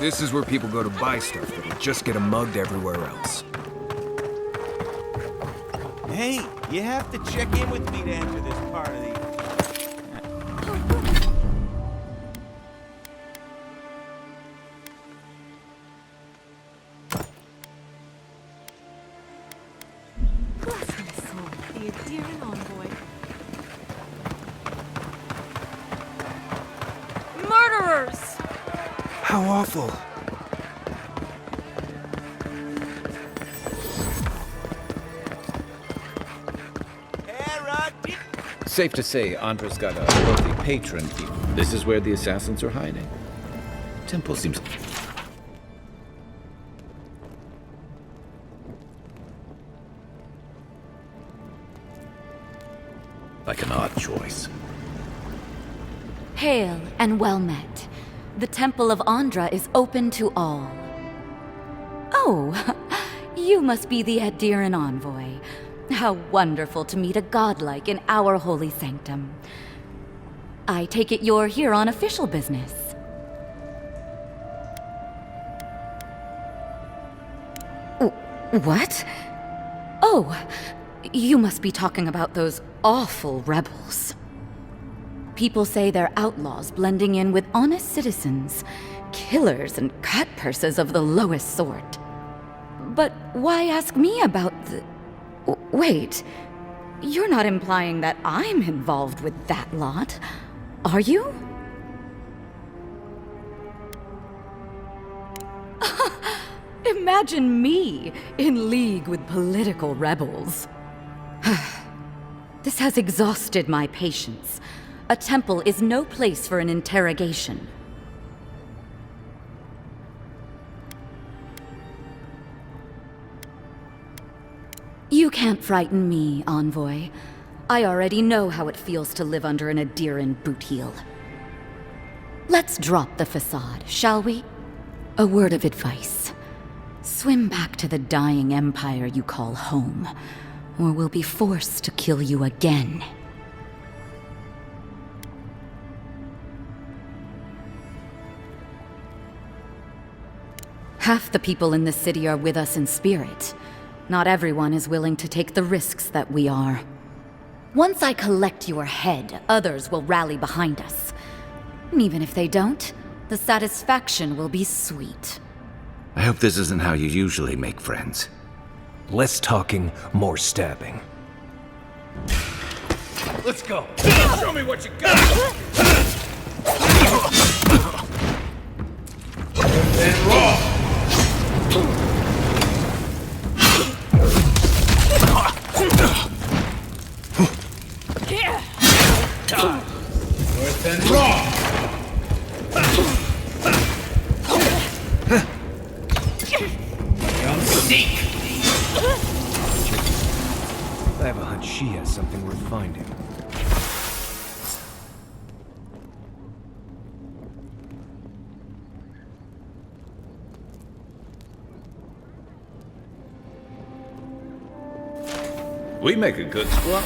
This is where people go to buy stuff that'll just get them mugged everywhere else. Hey, you have to check in with me to enter this part of the... Bless my soul, the adherent envoy. Murderers! How awful. Safe to say, Andra's got a wealthy patron. This is where the assassins are hiding. Temple seems... like an odd choice. Hail and well met. The Temple of Andra is open to all. Oh, you must be the Adiran envoy. How wonderful to meet a godlike in our holy sanctum. I take it you're here on official business. What? Oh, you must be talking about those awful rebels. People say they're outlaws blending in with honest citizens, killers and cutpurses of the lowest sort. But why ask me about the... Wait, you're not implying that I'm involved with that lot, are you? Imagine me in league with political rebels. This has exhausted my patience. A temple is no place for an interrogation. You can't frighten me, envoy. I already know how it feels to live under an Adiran boot heel. Let's drop the facade, shall we? A word of advice. Swim back to the dying empire you call home, or we'll be forced to kill you again. Half the people in the city are with us in spirit. Not everyone is willing to take the risks that we are. Once I collect your head, others will rally behind us. And even if they don't, the satisfaction will be sweet. I hope this isn't how you usually make friends. Less talking, more stabbing. Let's go. Show me what you got! And raw! North and raw! Come seek! I have a hunch she has something worth finding. We make a good squad.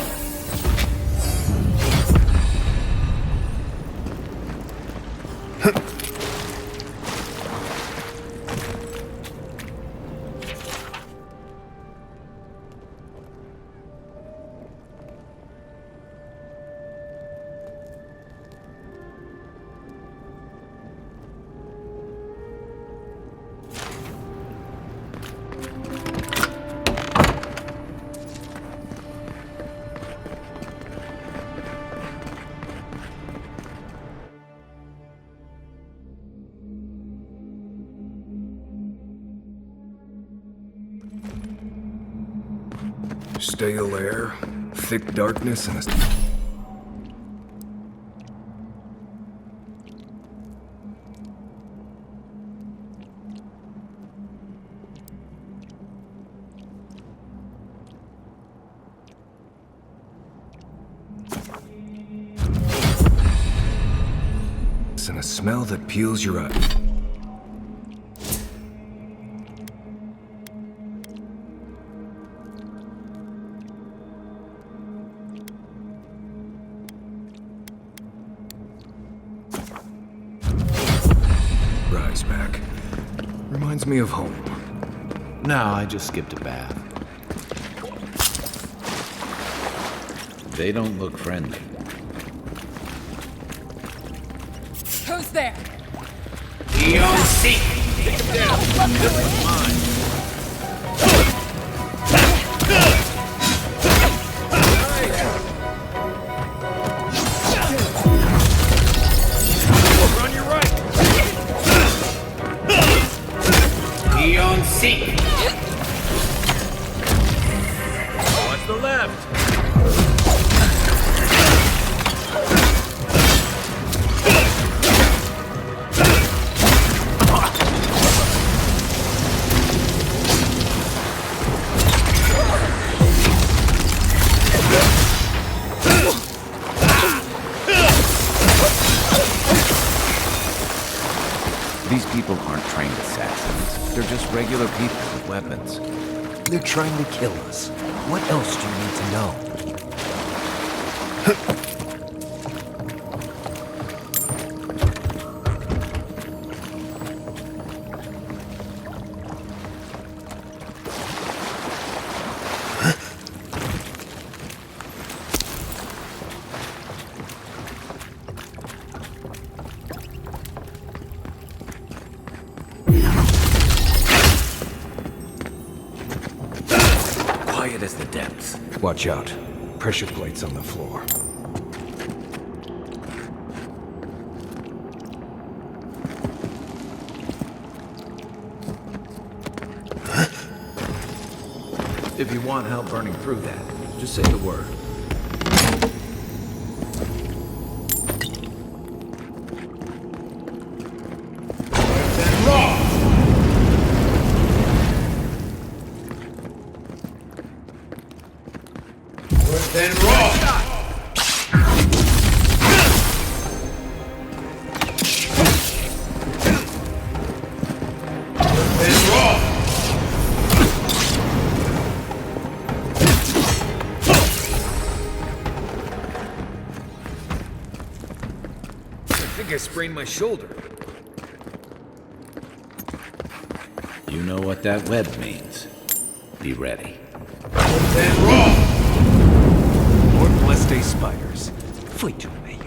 Stale air, thick darkness, and a... and a smell that peels your eye. Rise back. Reminds me of home. No, I just skipped a bath. They don't look friendly. Who's there? Run your right. Eon Seek! Watch the left. These people aren't trained assassins. They're just regular people with weapons. They're trying to kill us. What else do you need to know? Quiet as the depths. Watch out. Pressure plates on the floor. If you want help burning through that, just say the word. Then raw. I think I sprained my shoulder. You know what that web means. Be ready. Then raw. More Bleste spiders. Fui tu meio.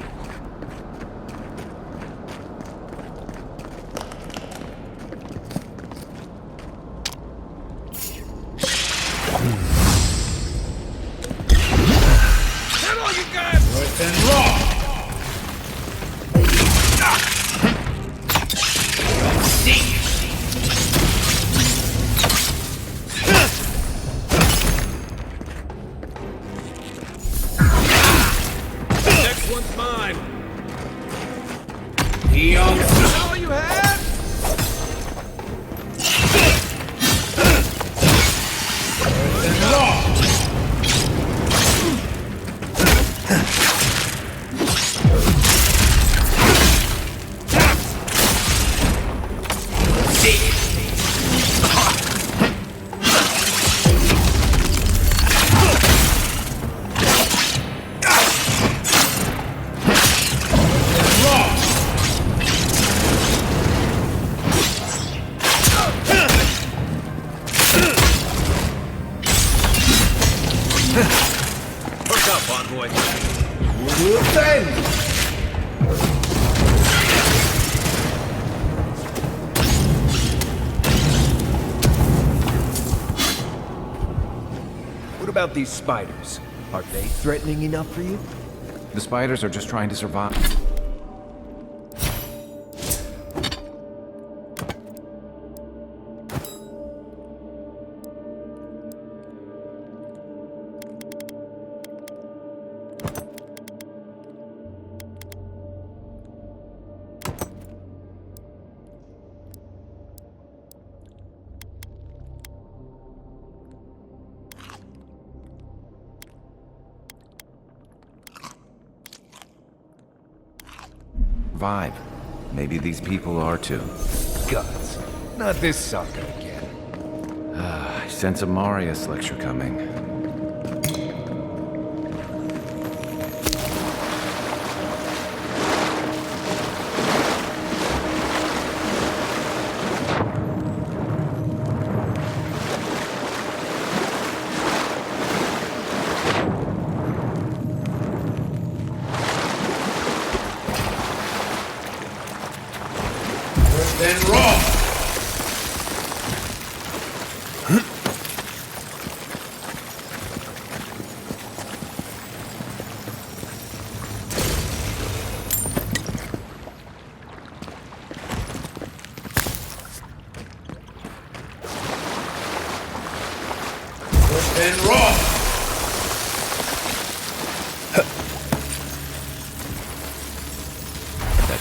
That's all you got. Then raw. Next one's mine. Eon Is that all you had? Then raw. Perk up, envoy. What about these spiders? Are they threatening enough for you? The spiders are just trying to survive. Vibe. Maybe these people are too. Guts. Not this sucker again. I sense a Marius lecture coming. And raw!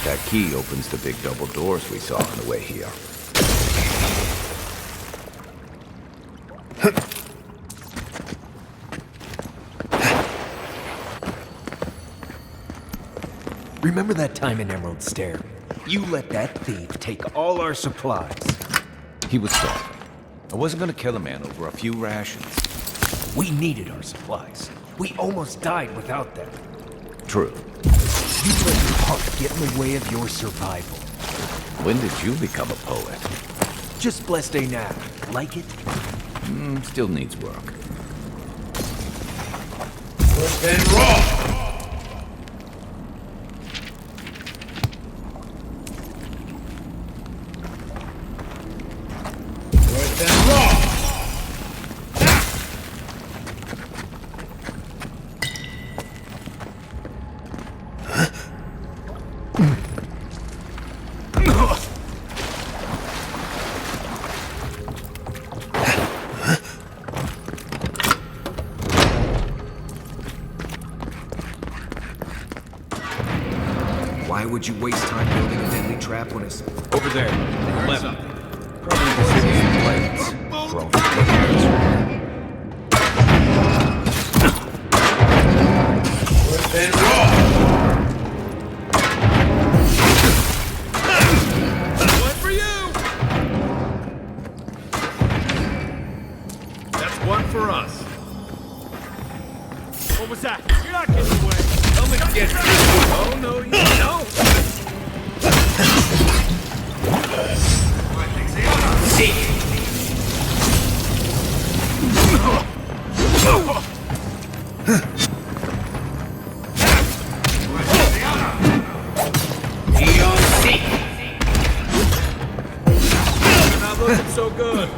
That key opens the big double doors we saw on the way here. Remember that time in Emerald Stair? You let that thief take all our supplies. He was starving. I wasn't gonna kill a man over a few rations. We needed our supplies. We almost died without them. True. You let your heart get in the way of your survival. When did you become a poet? Just blessed day now. Like it? Still needs work. And raw! And raw! Why would you waste time building a deadly trap when it's over there? Left. Probably the city's plans. Prone to players. And raw! One for you! That's one for us. What was that? You're not getting away. Come and get me. Oh, no, you don't. You're not looking so good.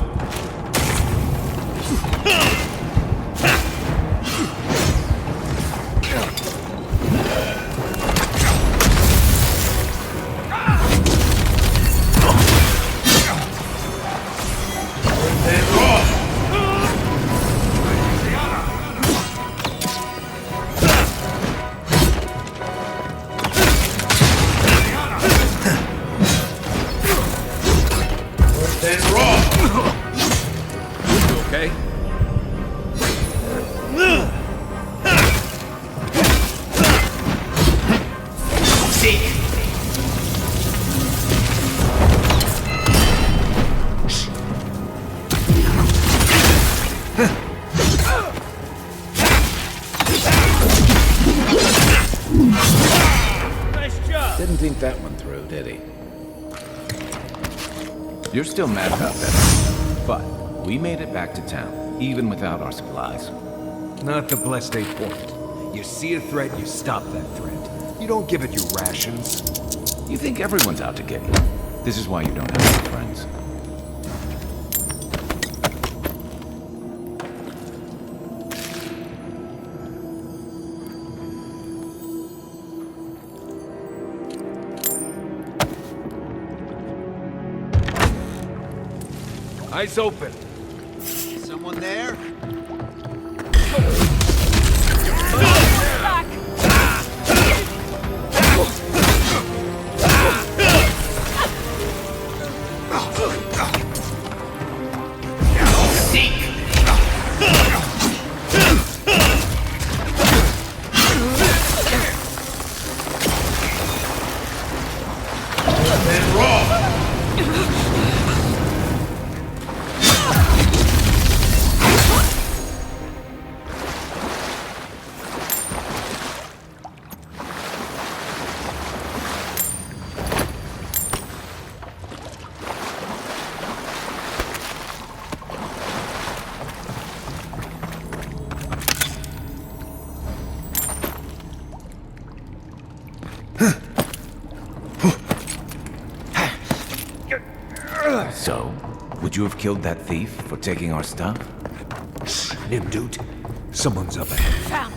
And raw! You okay? Nice job. Didn't think that one through, did he? You're still mad about that, but we made it back to town, even without our supplies. Not the blessed day point. You see a threat, you stop that threat. You don't give it your rations. You think everyone's out to get you. This is why you don't have any friends. Eyes open. Someone there? And raw! So, would you have killed that thief for taking our stuff? Nim dude, someone's up ahead.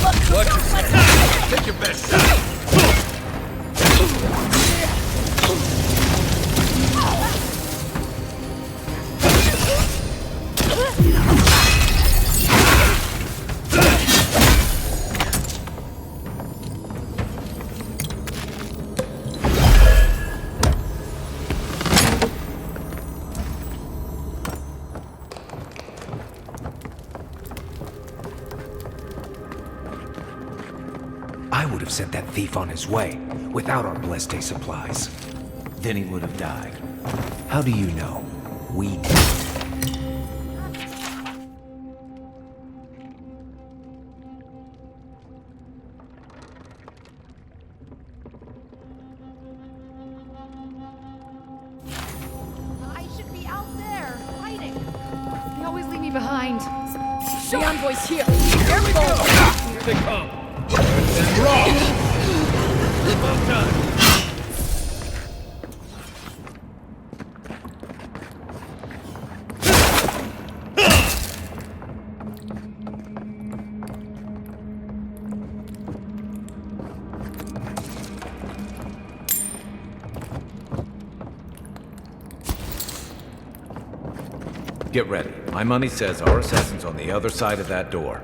Watch yourself. Take your best shot. I would have sent that thief on his way, without our Bleste supplies. Then he would have died. How do you know? We did. I should be out there, fighting. They always leave me behind. The envoy's here. Careful! Here they come. Then raw. Well done. Get ready. My money says our assassin's on the other side of that door.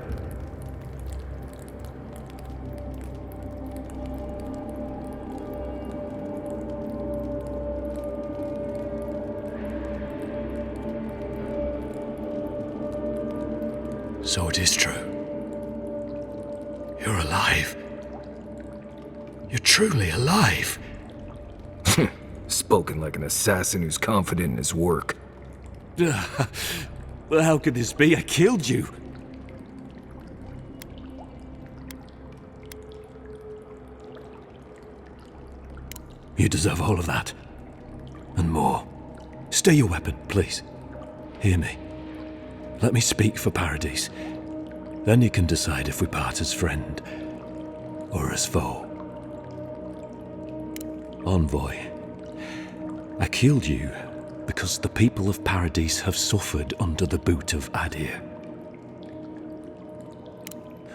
So it is true. You're alive. You're truly alive. Spoken like an assassin who's confident in his work. Well, how could this be? I killed you. You deserve all of that. And more. Stay your weapon, please. Hear me. Let me speak for Paradise. Then you can decide if we part as friend or as foe. Envoy, I killed you because the people of Paradise have suffered under the boot of Adir.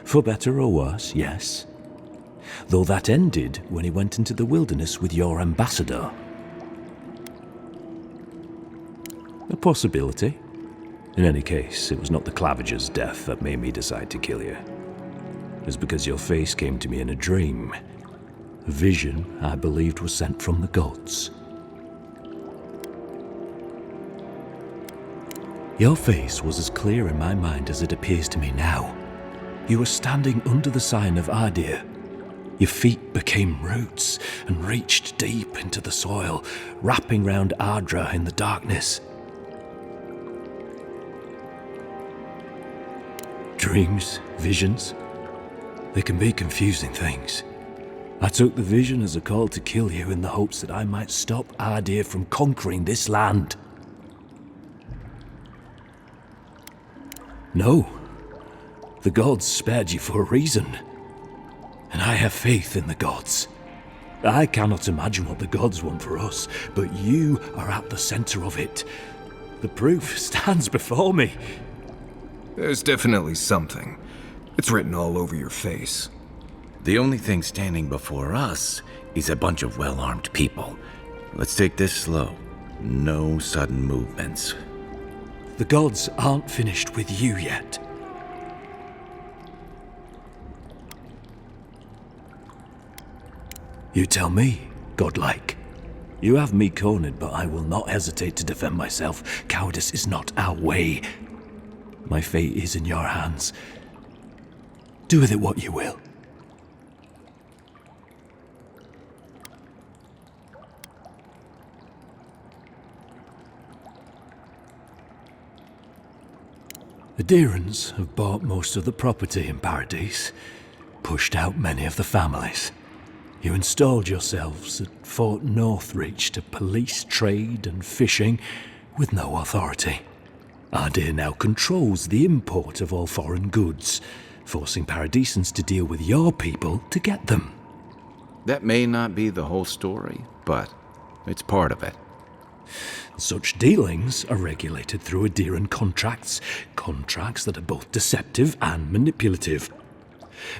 For better or worse, yes. Though that ended when he went into the wilderness with your ambassador. A possibility. In any case, it was not the Clavager's death that made me decide to kill you. It was because your face came to me in a dream. A vision I believed was sent from the gods. Your face was as clear in my mind as it appears to me now. You were standing under the sign of Adir. Your feet became roots and reached deep into the soil, wrapping round Ardra in the darkness. Dreams, visions, they can be confusing things. I took the vision as a call to kill you in the hopes that I might stop Adir from conquering this land. No, the gods spared you for a reason, and I have faith in the gods. I cannot imagine what the gods want for us, but you are at the center of it. The proof stands before me. There's definitely something. It's written all over your face. The only thing standing before us is a bunch of well-armed people. Let's take this slow. No sudden movements. The gods aren't finished with you yet. You tell me, godlike. You have me cornered, but I will not hesitate to defend myself. Cowardice is not our way. My fate is in your hands. Do with it what you will. The Deerans have bought most of the property in Paradise, pushed out many of the families. You installed yourselves at Fort Northreach to police trade and fishing with no authority. Adir now controls the import of all foreign goods, forcing Paradisans to deal with your people to get them. That may not be the whole story, but it's part of it. Such dealings are regulated through Adiran contracts that are both deceptive and manipulative.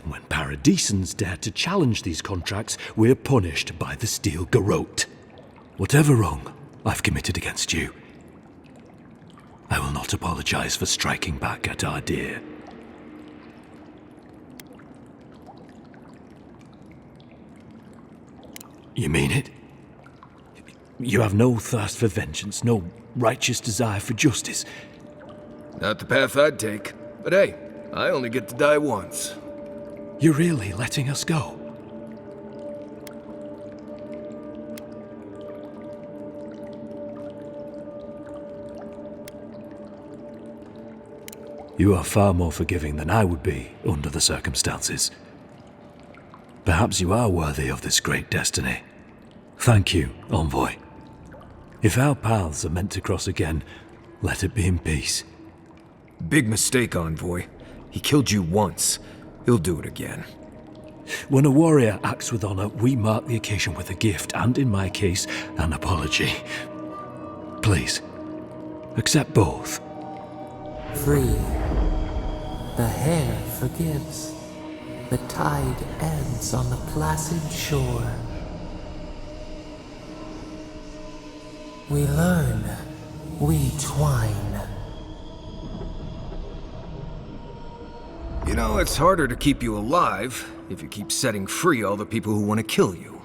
When Paradisans dare to challenge these contracts, we're punished by the Steel Garrote. Whatever wrong I've committed against you, I will not apologize for striking back at Adir. You mean it? You have no thirst for vengeance, no righteous desire for justice. Not the path I'd take. But hey, I only get to die once. You're really letting us go? You are far more forgiving than I would be under the circumstances. Perhaps you are worthy of this great destiny. Thank you, Envoy. If our paths are meant to cross again, let it be in peace. Big mistake, Envoy. He killed you once. He'll do it again. When a warrior acts with honor, we mark the occasion with a gift, and in my case, an apology. Please, accept both. Free. The hair forgives. The tide ends on the placid shore. We learn. We twine. You know, it's harder to keep you alive if you keep setting free all the people who want to kill you.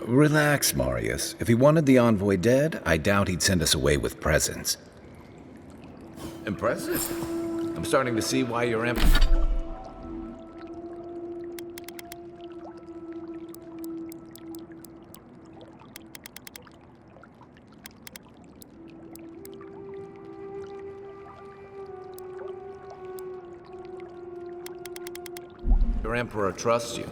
Relax, Marius. If he wanted the envoy dead, I doubt he'd send us away with presents. Impressive. I'm starting to see why you're Your Emperor trusts you.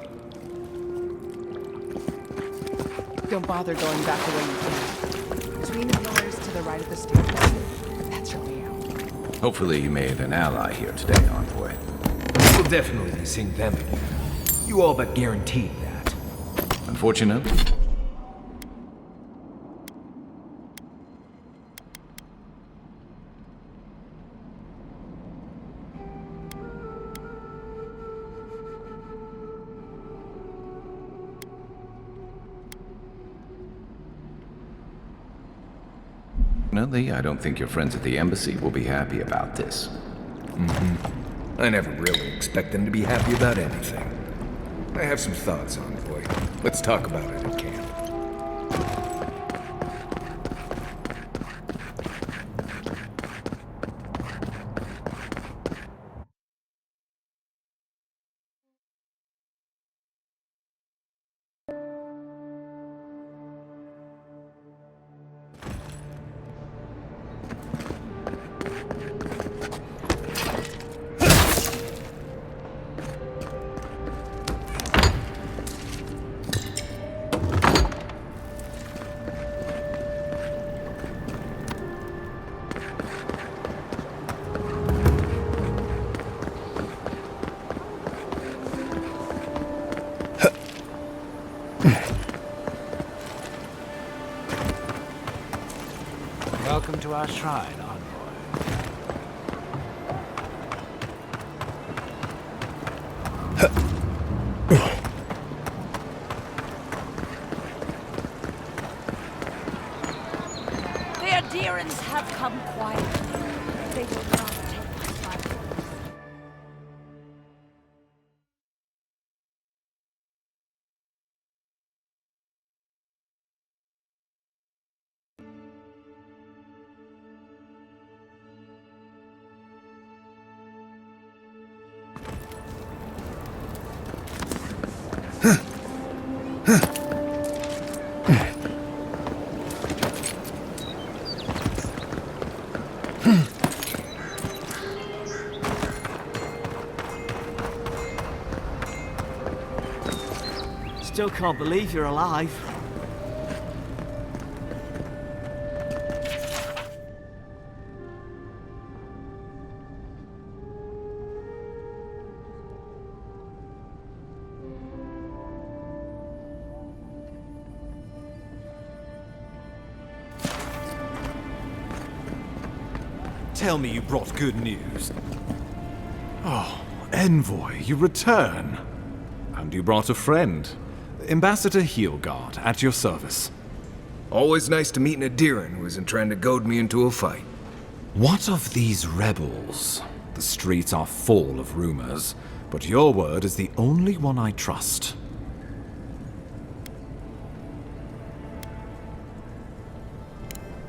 Don't bother going back the way you came. Between the pillars to the right of the stairs. That's your way out. Hopefully you made an ally here today, envoy. We'll definitely be seeing them again. You all but guaranteed that. Unfortunately, I don't think your friends at the embassy will be happy about this. I never really expect them to be happy about anything. I have some thoughts, Envoy. Let's talk about it at camp. Welcome to our shrine, envoy. The adherents have come quietly. They will not take us by force. Still can't believe you're alive. Tell me you brought good news. Oh, Envoy, you return. And you brought a friend. Ambassador Heelguard, at your service. Always nice to meet an Adiran who isn't trying to goad me into a fight. What of these rebels? The streets are full of rumors, but your word is the only one I trust.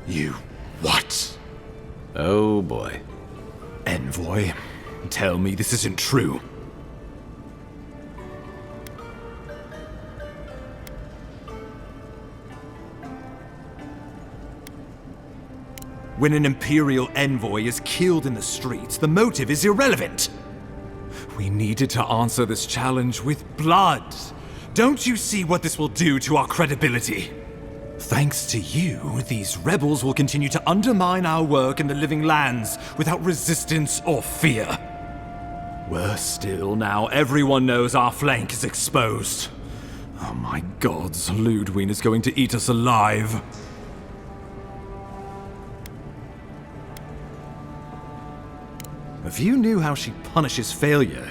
You... what? Oh boy. Envoy, tell me this isn't true. When an Imperial envoy is killed in the streets, the motive is irrelevant. We needed to answer this challenge with blood. Don't you see what this will do to our credibility? Thanks to you, these rebels will continue to undermine our work in the Living Lands without resistance or fear. Worse still, now everyone knows our flank is exposed. Oh my gods, Ludwig is going to eat us alive. If you knew how she punishes failure,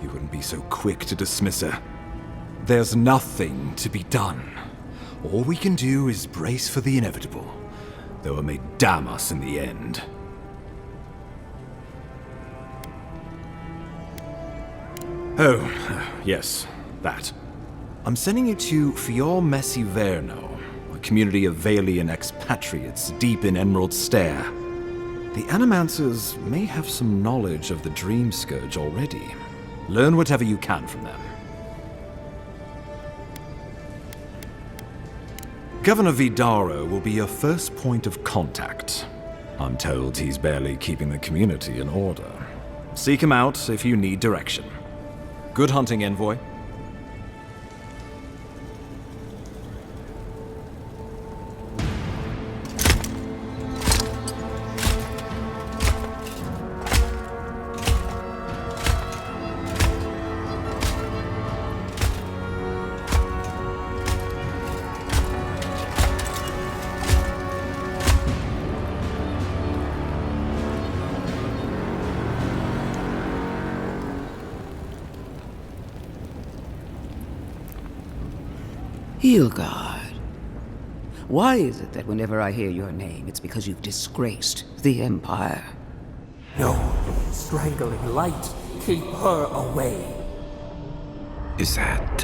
you wouldn't be so quick to dismiss her. There's nothing to be done. All we can do is brace for the inevitable, though it may damn us in the end. Oh, yes, that. I'm sending you to Fior Messi Verno, a community of Valian expatriates deep in Emerald Stair. The Animancers may have some knowledge of the Dream Scourge already. Learn whatever you can from them. Governor Vidaro will be your first point of contact. I'm told he's barely keeping the community in order. Seek him out if you need direction. Good hunting, Envoy. Hilgard. Why is it that whenever I hear your name, it's because you've disgraced the Empire? No, strangling light. Keep her away. Is that,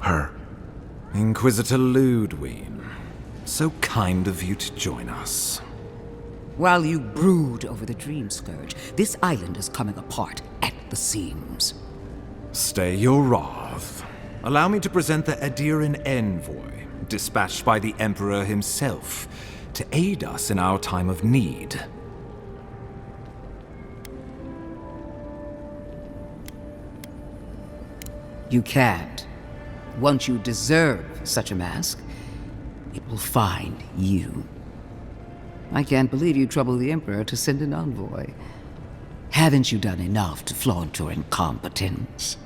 her? Inquisitor Ludwig. So kind of you to join us. While you brood over the Dream Scourge, this island is coming apart at the seams. Stay your wrath. Allow me to present the Adiran Envoy, dispatched by the Emperor himself, to aid us in our time of need. You can't. Once you deserve such a mask, it will find you. I can't believe you troubled the Emperor to send an envoy. Haven't you done enough to flaunt your incompetence?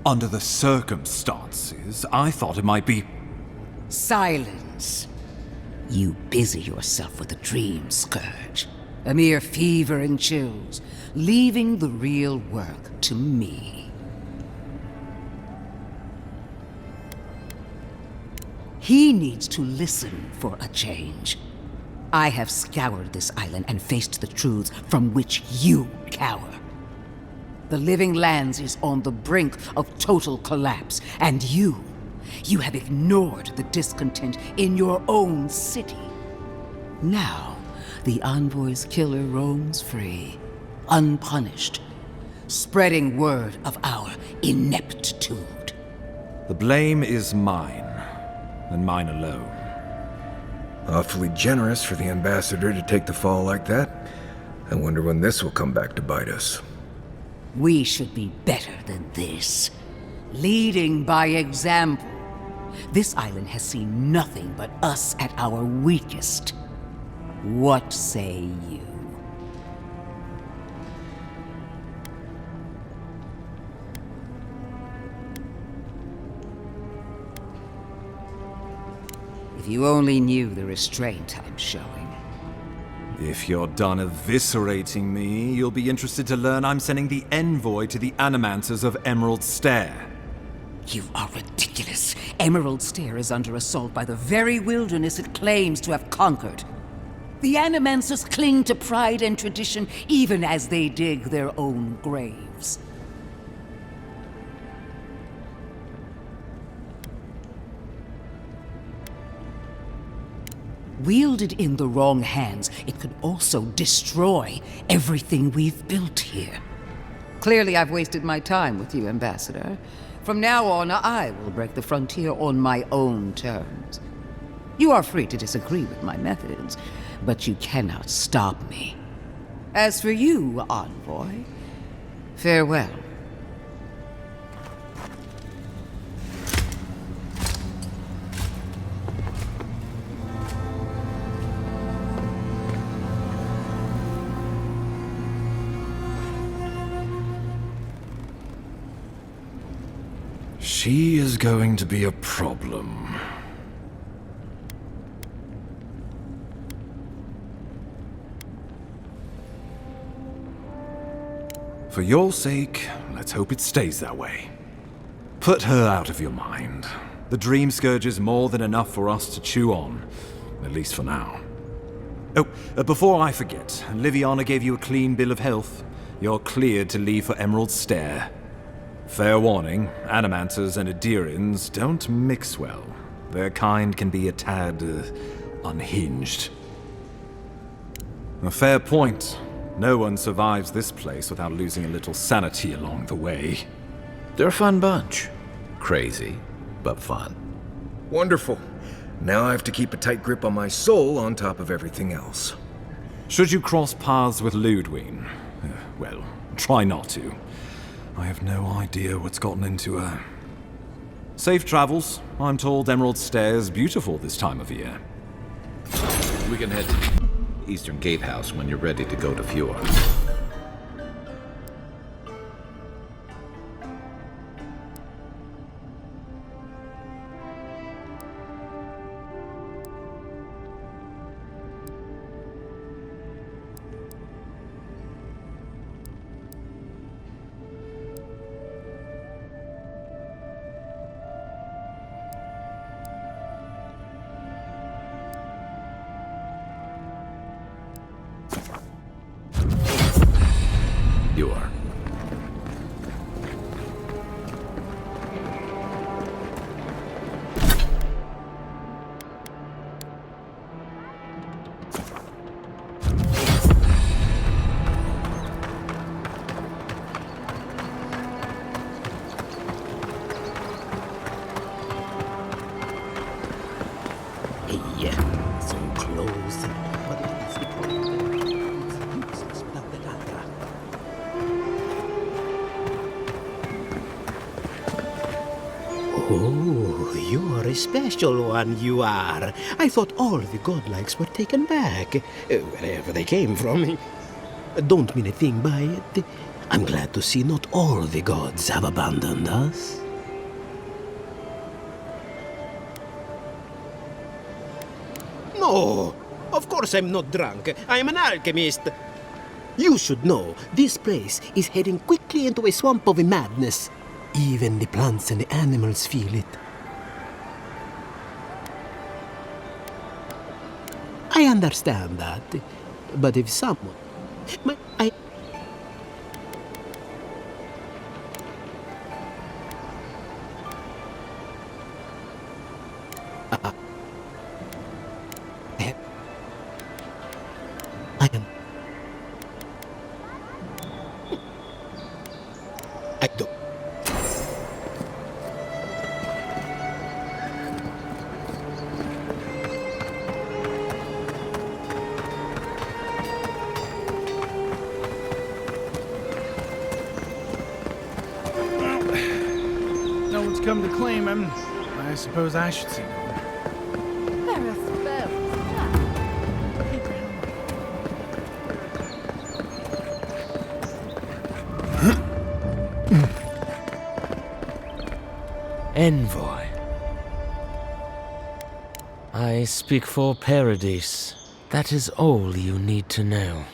Under the circumstances, I thought it might be... Silence. You busy yourself with the Dream Scourge. A mere fever and chills, leaving the real work to me. He needs to listen for a change. I have scoured this island and faced the truths from which you cower. The Living Lands is on the brink of total collapse, and you have ignored the discontent in your own city. Now, the Envoy's killer roams free, unpunished, spreading word of our ineptitude. The blame is mine, and mine alone. Awfully generous for the ambassador to take the fall like that. I wonder when this will come back to bite us. We should be better than this. Leading by example. This island has seen nothing but us at our weakest. What say you? If you only knew the restraint I'm showing. If you're done eviscerating me, you'll be interested to learn I'm sending the envoy to the Animancers of Emerald Stair. You are ridiculous. Emerald Stair is under assault by the very wilderness it claims to have conquered. The Animancers cling to pride and tradition even as they dig their own graves. Wielded in the wrong hands, it could also destroy everything we've built here. Clearly, I've wasted my time with you, Ambassador. From now on, I will break the frontier on my own terms. You are free to disagree with my methods, but you cannot stop me. As for you, envoy, farewell. She is going to be a problem. For your sake, let's hope it stays that way. Put her out of your mind. The Dream Scourge is more than enough for us to chew on, at least for now. Oh, before I forget, Liviana gave you a clean bill of health. You're cleared to leave for Emerald Stair. Fair warning, Animanters and Adirans don't mix well. Their kind can be a tad unhinged. A fair point. No one survives this place without losing a little sanity along the way. They're a fun bunch. Crazy, but fun. Wonderful. Now I have to keep a tight grip on my soul on top of everything else. Should you cross paths with Ludwig, well, try not to. I have no idea what's gotten into her. Safe travels. I'm told Emerald Stair's beautiful this time of year. We can head to Eastern Gatehouse when you're ready to go to Fjord. You are. Hey, so close. But it's the Oh, you are a special one, you are. I thought all the godlikes were taken back, wherever they came from. Don't mean a thing by it. I'm glad to see not all the gods have abandoned us. No, of course I'm not drunk. I'm an alchemist. You should know, this place is heading quickly into a swamp of madness. Even the plants and the animals feel it. I understand that, but if someone... I... I am... I don't... No one's come to claim him. I suppose I should see no one. There are spells. Envoy. I speak for Paradise. That is all you need to know.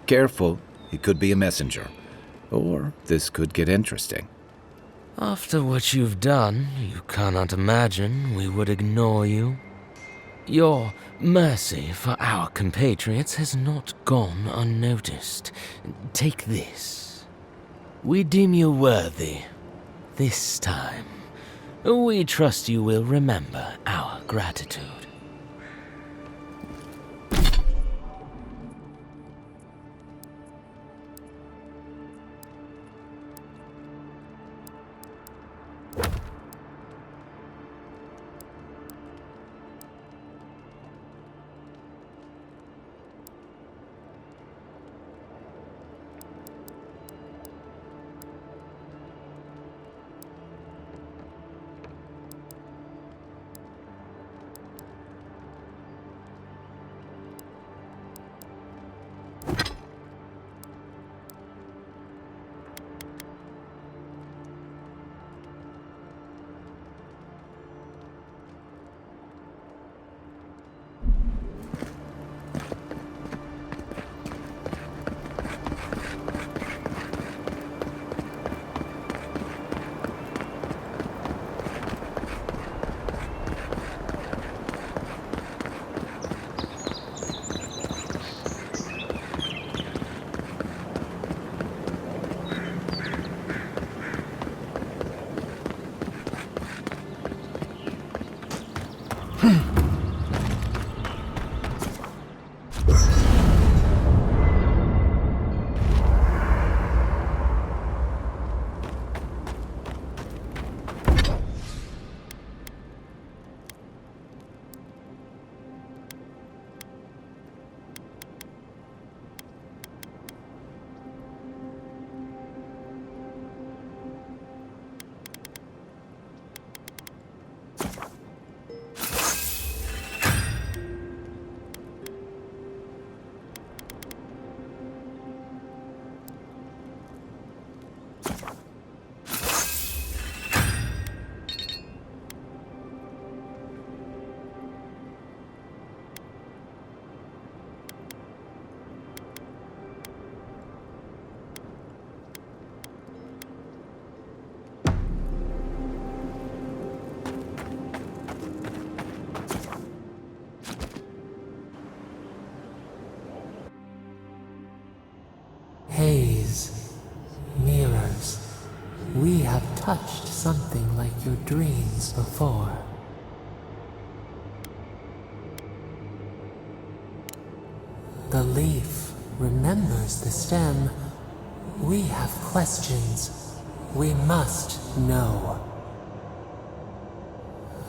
Careful, he could be a messenger. Or this could get interesting. After what you've done, you cannot imagine we would ignore you. Your mercy for our compatriots has not gone unnoticed. Take this. We deem you worthy. This time, we trust you will remember our gratitude. touched something like your dreams before. The leaf remembers the stem. We have questions. We must know.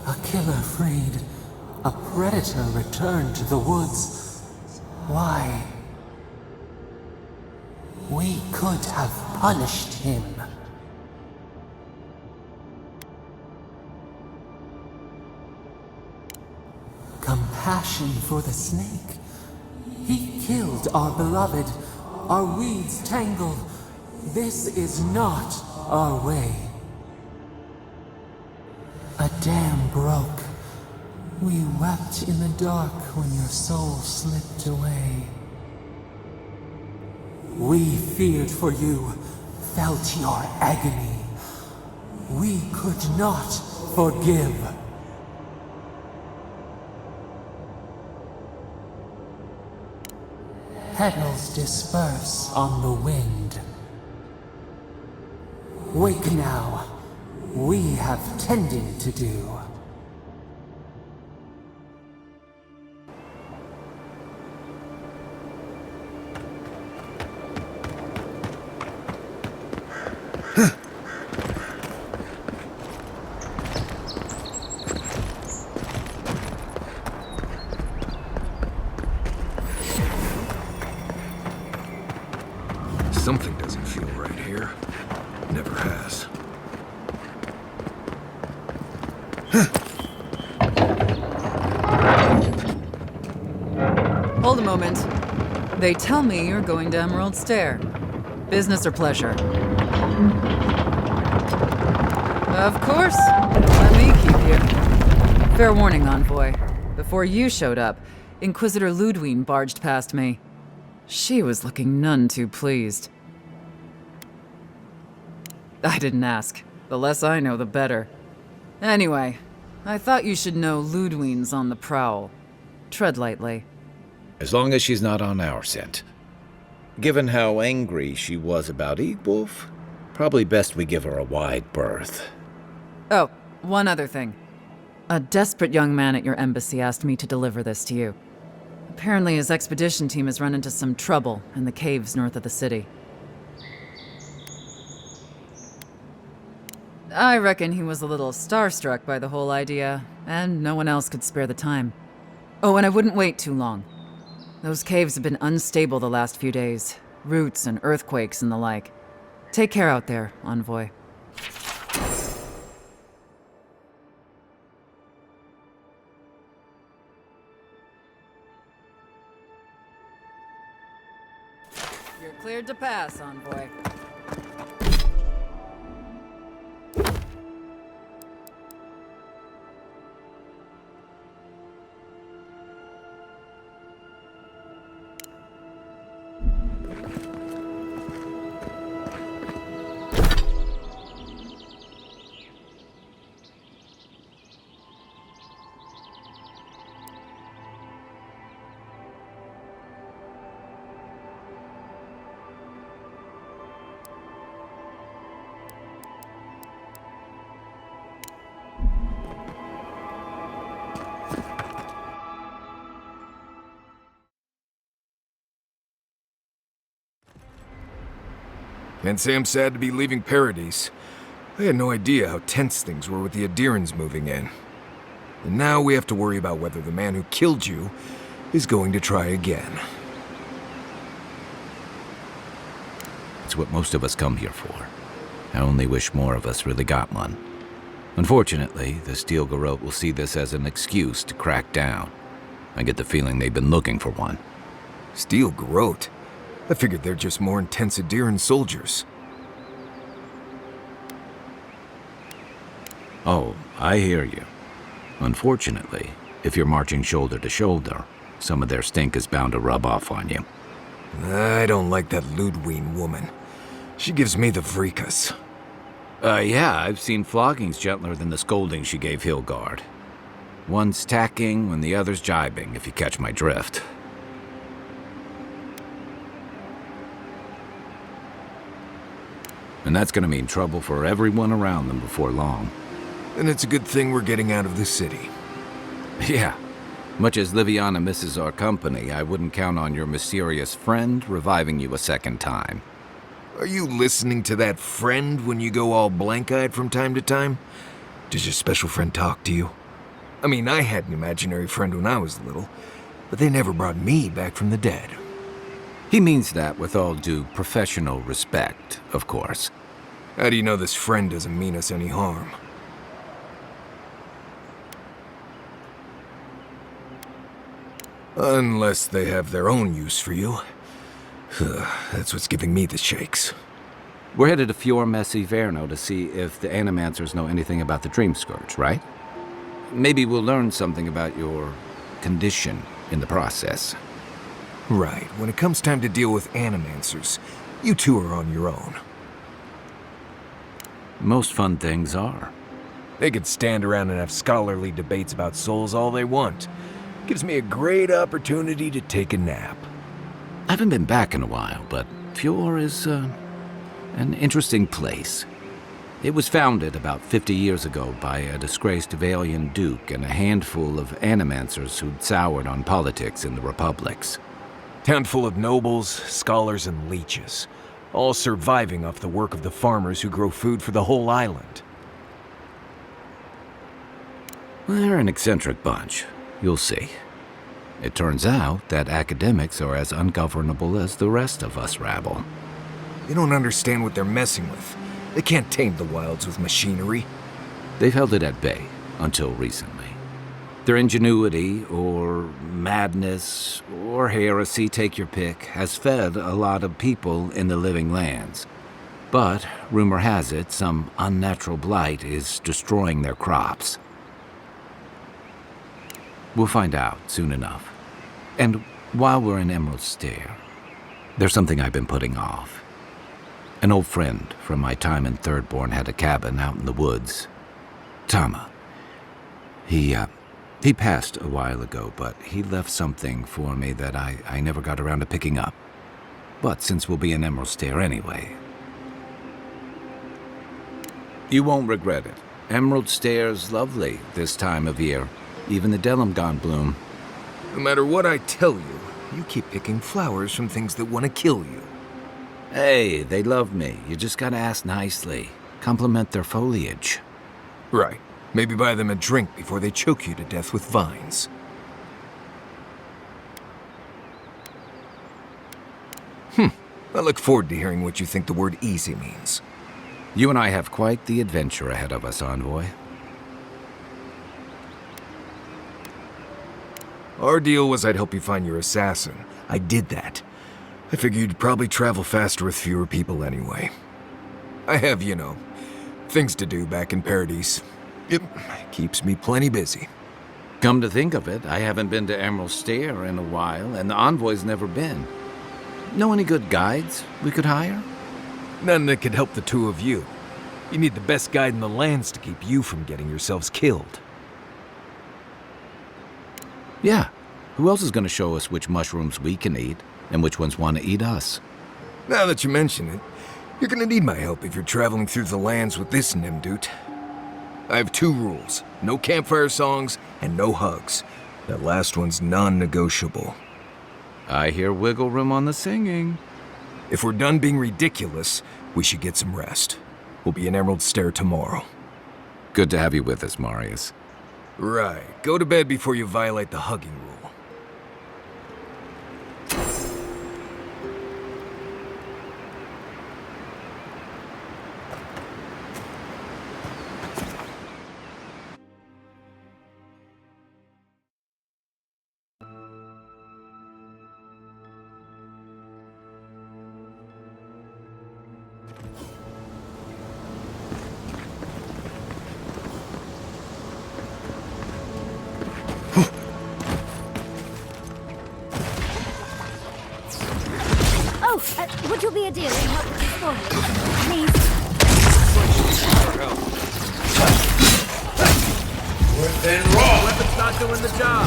A killer freed. A predator returned to the woods. Why? We could have punished him. Compassion for the snake. He killed our beloved. Our weeds tangled. This is not our way. A dam broke. We wept in the dark when your soul slipped away. We feared for you, felt your agony. We could not forgive. Petals disperse on the wind. Wake now. We have tending to do. Something doesn't feel right here. Never has. Hold a moment. They tell me you're going to Emerald Stair. Business or pleasure? Of course. Let me keep you. Fair warning, Envoy. Before you showed up, Inquisitor Ludwine barged past me. She was looking none too pleased. I didn't ask. The less I know, the better. Anyway, I thought you should know Ludwine's on the prowl. Tread lightly. As long as she's not on our scent. Given how angry she was about Eagwolf, probably best we give her a wide berth. Oh, one other thing. A desperate young man at your embassy asked me to deliver this to you. Apparently his expedition team has run into some trouble in the caves north of the city. I reckon he was a little starstruck by the whole idea, and no one else could spare the time. Oh, and I wouldn't wait too long. Those caves have been unstable the last few days. Roots and earthquakes and the like. Take care out there, Envoy. You're cleared to pass, Envoy. Can't say I'm sad to be leaving Paradise. I had no idea how tense things were with the Adirans moving in. And now we have to worry about whether the man who killed you is going to try again. It's what most of us come here for. I only wish more of us really got one. Unfortunately, the Steel Garrote will see this as an excuse to crack down. I get the feeling they've been looking for one. Steel Garrote? I figured they're just more intense Adiran soldiers. Oh, I hear you. Unfortunately, if you're marching shoulder to shoulder, some of their stink is bound to rub off on you. I don't like that Ludwine woman. She gives me the vrikas. Yeah, I've seen floggings gentler than the scolding she gave Hilgard. One's tacking when the other's jibing, if you catch my drift. And that's gonna mean trouble for everyone around them before long. And it's a good thing we're getting out of the city. Yeah. Much as Liviana misses our company, I wouldn't count on your mysterious friend reviving you a second time. Are you listening to that friend when you go all blank-eyed from time to time? Does your special friend talk to you? I mean, I had an imaginary friend when I was little, but they never brought me back from the dead. He means that with all due professional respect, of course. How do you know this friend doesn't mean us any harm? Unless they have their own use for you. That's what's giving me the shakes. We're headed to Fior Messi Verno to see if the Animancers know anything about the Dream Scourge, right? Maybe we'll learn something about your condition in the process. Right. When it comes time to deal with Animancers, you two are on your own. Most fun things are. They could stand around and have scholarly debates about souls all they want. Gives me a great opportunity to take a nap. I haven't been back in a while, but Fior is, an interesting place. It was founded about 50 years ago by a disgraced Valian duke and a handful of Animancers who'd soured on politics in the republics. Town full of nobles, scholars, and leeches, all surviving off the work of the farmers who grow food for the whole island. They're an eccentric bunch. You'll see. It turns out that academics are as ungovernable as the rest of us rabble. They don't understand what they're messing with. They can't tame the wilds with machinery. They've held it at bay until recently. Their ingenuity, or madness, or heresy, take your pick, has fed a lot of people in the living lands. But, rumor has it, some unnatural blight is destroying their crops. We'll find out soon enough. And while we're in Emerald Stair, there's something I've been putting off. An old friend from my time in Thirdborn had a cabin out in the woods. Tama. He passed a while ago, but he left something for me that I never got around to picking up. But since we'll be in Emerald Stair anyway... You won't regret it. Emerald Stair's lovely this time of year. Even the Delimgon bloom. No matter what I tell you, you keep picking flowers from things that want to kill you. Hey, they love me. You just gotta ask nicely. Compliment their foliage. Right. Maybe buy them a drink before they choke you to death with vines. I look forward to hearing what you think the word easy means. You and I have quite the adventure ahead of us, Envoy. Our deal was I'd help you find your assassin. I did that. I figured you'd probably travel faster with fewer people anyway. I have, things to do back in Paradise. It keeps me plenty busy. Come to think of it, I haven't been to Emerald Stair in a while, and the Envoy's never been. Know any good guides we could hire? None that could help the two of you. You need the best guide in the lands to keep you from getting yourselves killed. Yeah. Who else is going to show us which mushrooms we can eat, and which ones want to eat us? Now that you mention it, you're going to need my help if you're traveling through the lands with this Nimdut. I have 2 rules. No campfire songs, and no hugs. That last one's non-negotiable. I hear wiggle room on the singing. If we're done being ridiculous, we should get some rest. We'll be in Emerald Stair tomorrow. Good to have you with us, Marius. Right. Go to bed before you violate the hugging rule. Would you be a dear and help with this for me? Please? Worse than raw. Weapon's not doing the job.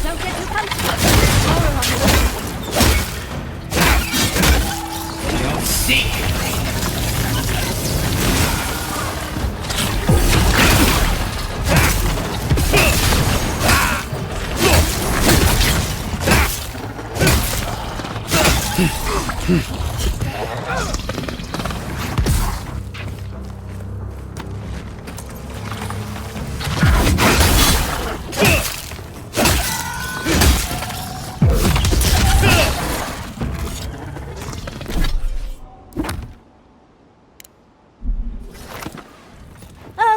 Don't get too comfortable. Horror on the way. Oh,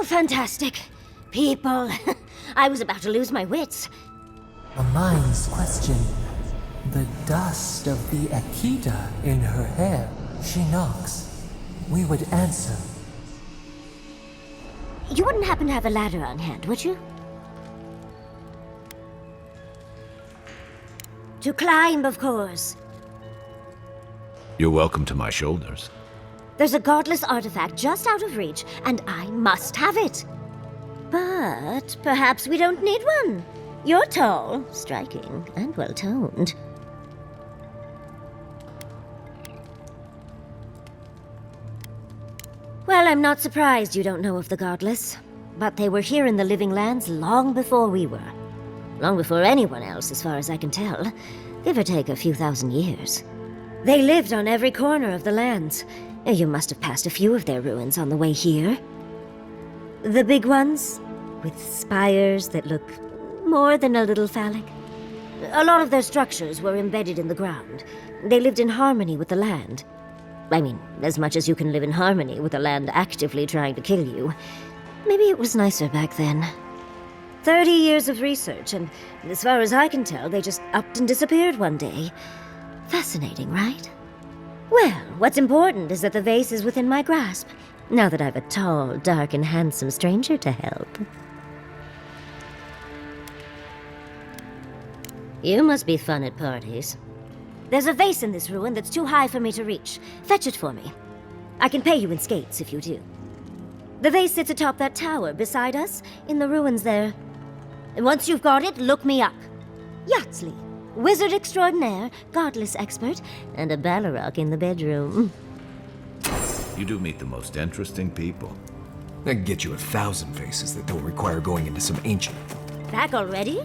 fantastic. People. I was about to lose my wits. A mind's question. The dust of the Akita in her hair. She knocks. We would answer. You wouldn't happen to have a ladder on hand, would you? To climb, of course. You're welcome to my shoulders. There's a godless artifact just out of reach, and I must have it. But perhaps we don't need one. You're tall, striking, and well-toned. Well, I'm not surprised you don't know of the godless. But they were here in the Living Lands long before we were. Long before anyone else, as far as I can tell. Give or take a few thousand years. They lived on every corner of the lands. You must have passed a few of their ruins on the way here. The big ones, with spires that look more than a little phallic. A lot of their structures were embedded in the ground. They lived in harmony with the land. I mean, as much as you can live in harmony with the land actively trying to kill you. Maybe it was nicer back then. 30 years of research, and as far as I can tell, they just upped and disappeared one day. Fascinating, right? Well, what's important is that the vase is within my grasp, now that I've a tall, dark, and handsome stranger to help. You must be fun at parties. There's a vase in this ruin that's too high for me to reach. Fetch it for me. I can pay you in skates if you do. The vase sits atop that tower beside us, in the ruins there. And once you've got it, look me up. Yatsley, wizard extraordinaire, godless expert, and a Balrog in the bedroom. You do meet the most interesting people. I can get you 1,000 faces that don't require going into some ancient. Back already?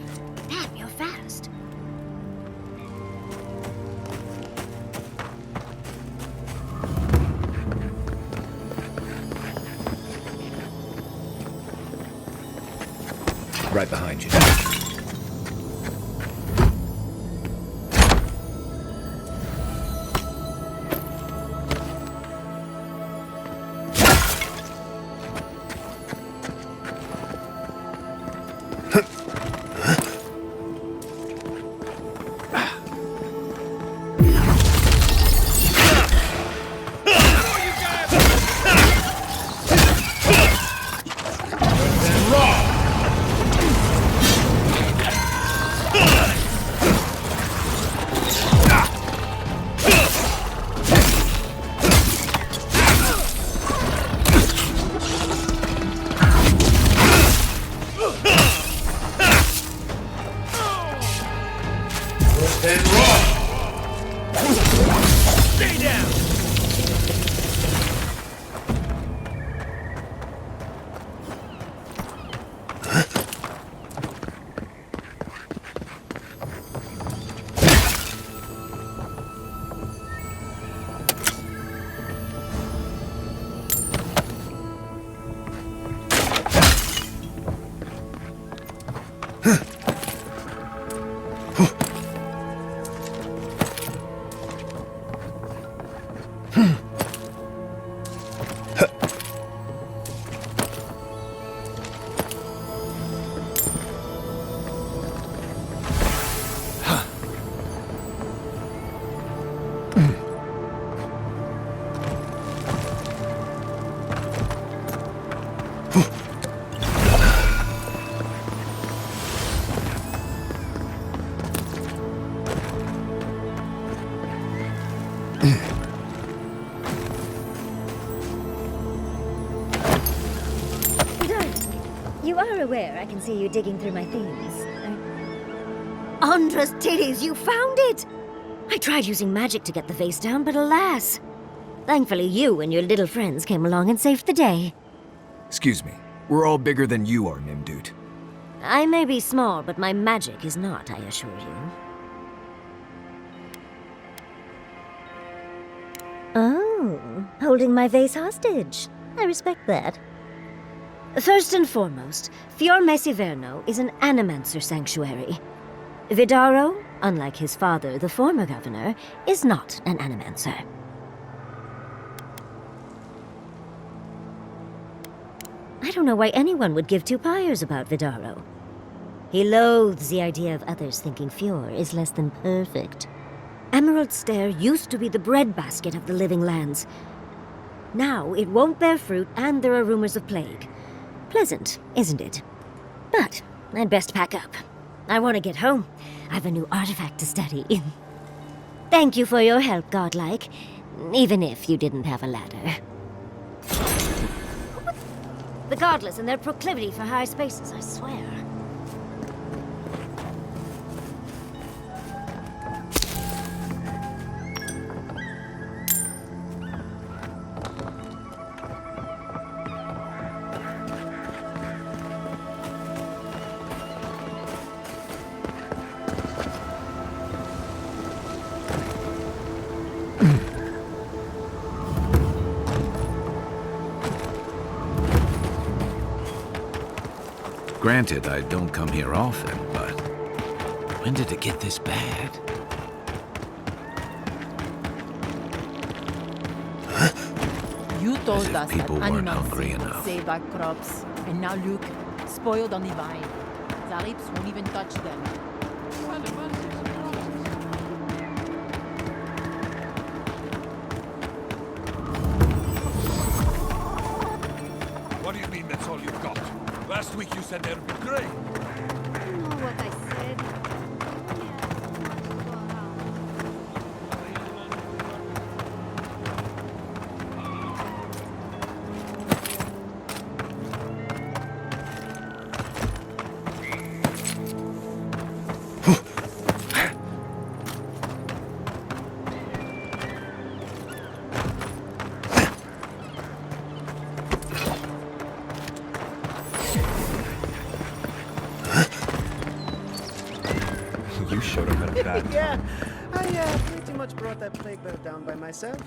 Damn, you're fast. Right behind you. Aware, I can see you digging through my things. Andra's titties, you found it! I tried using magic to get the vase down, but alas. Thankfully, you and your little friends came along and saved the day. Excuse me. We're all bigger than you are, Nimdude. I may be small, but my magic is not, I assure you. Holding my vase hostage. I respect that. First and foremost, Fior Mesiverno is an animancer sanctuary. Vidaro, unlike his father, the former governor, is not an animancer. I don't know why anyone would give two pyres about Vidaro. He loathes the idea of others thinking Fior is less than perfect. Emerald Stair used to be the breadbasket of the Living Lands. Now it won't bear fruit, and there are rumors of plague. Pleasant, isn't it? But I'd best pack up. I want to get home. I've a new artifact to study. Thank you for your help, Godlike. Even if you didn't have a ladder. The Godless and their proclivity for high spaces, I swear. Granted, I don't come here often, but when did it get this bad? You told As if us people that weren't animals hungry would enough. save our crops, and now look, spoiled on the vine. Zaripes won't even touch them. What do you mean that's all you've got? Last week you said there'd be grain. You know what I said. You showed up at a bad time. Yeah, I pretty much brought that plague bear down by myself.